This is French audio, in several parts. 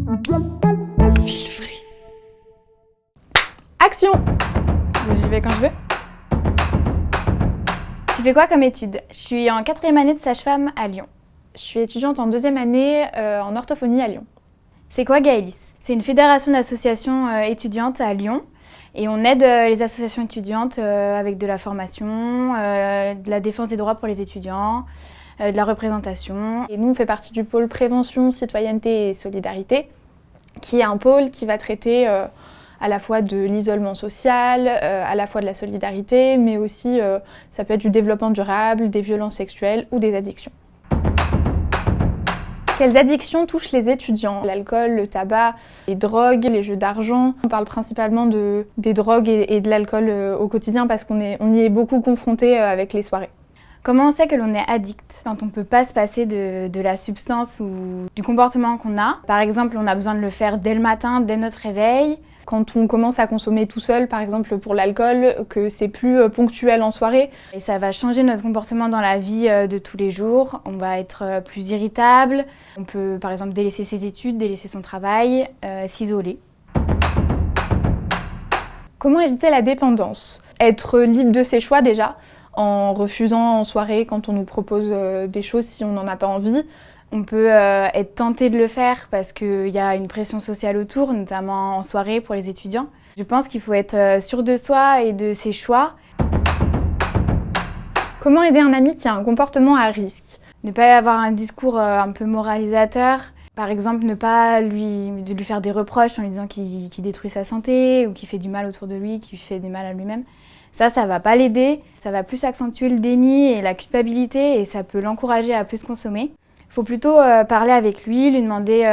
Villefray. Action! J'y vais quand je veux. Tu fais quoi comme étude? Je suis en 4e année de sage-femme à Lyon. Je suis étudiante en 2e année en orthophonie à Lyon. C'est quoi Gaëlis? C'est une fédération d'associations étudiantes à Lyon. Et on aide les associations étudiantes avec de la formation, de la défense des droits pour les étudiants, de la représentation. Et nous, on fait partie du pôle prévention, citoyenneté et solidarité, qui est un pôle qui va traiter à la fois de l'isolement social, à la fois de la solidarité, mais aussi ça peut être du développement durable, des violences sexuelles ou des addictions. Quelles addictions touchent les étudiants? L'alcool, le tabac, les drogues, les jeux d'argent. On parle principalement des drogues et de l'alcool au quotidien parce qu'on y est beaucoup confronté avec les soirées. Comment on sait que l'on est addict? Quand on ne peut pas se passer de la substance ou du comportement qu'on a. Par exemple, on a besoin de le faire dès le matin, dès notre réveil. Quand on commence à consommer tout seul, par exemple pour l'alcool, que c'est plus ponctuel en soirée. Et ça va changer notre comportement dans la vie de tous les jours. On va être plus irritable. On peut par exemple délaisser ses études, délaisser son travail, s'isoler. Comment éviter la dépendance? Être libre de ses choix déjà, en refusant en soirée quand on nous propose des choses si on n'en a pas envie. On peut être tenté de le faire parce qu'il y a une pression sociale autour, notamment en soirée pour les étudiants. Je pense qu'il faut être sûr de soi et de ses choix. Comment aider un ami qui a un comportement à risque? Ne pas avoir un discours un peu moralisateur. Par exemple, ne pas lui faire des reproches en lui disant qu'il détruit sa santé ou qu'il fait du mal autour de lui, qu'il fait du mal à lui-même. Ça va pas l'aider. Ça va plus accentuer le déni et la culpabilité et ça peut l'encourager à plus consommer. Il faut plutôt parler avec lui, lui demander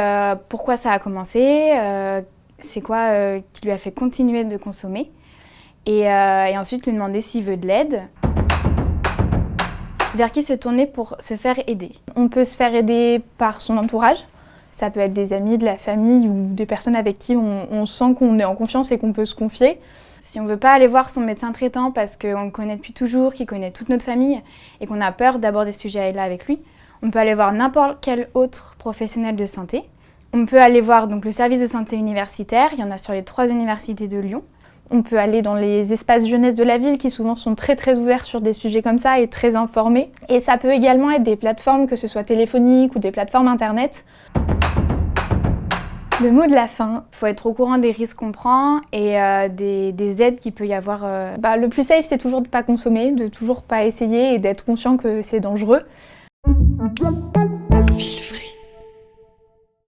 pourquoi ça a commencé, c'est quoi qui lui a fait continuer de consommer et ensuite lui demander s'il veut de l'aide. Vers qui se tourner pour se faire aider? On peut se faire aider par son entourage. Ça peut être des amis, de la famille ou des personnes avec qui on sent qu'on est en confiance et qu'on peut se confier. Si on ne veut pas aller voir son médecin traitant parce qu'on le connaît depuis toujours, qu'il connaît toute notre famille et qu'on a peur d'aborder ce sujet-là avec lui, on peut aller voir n'importe quel autre professionnel de santé. On peut aller voir donc, le service de santé universitaire, il y en a sur les 3 universités de Lyon. On peut aller dans les espaces jeunesse de la ville qui souvent sont très ouverts sur des sujets comme ça et très informés. Et ça peut également être des plateformes, que ce soit téléphoniques ou des plateformes internet. Le mot de la fin, il faut être au courant des risques qu'on prend et des aides qu'il peut y avoir. Le plus safe, c'est toujours de ne pas consommer, de toujours pas essayer et d'être conscient que c'est dangereux.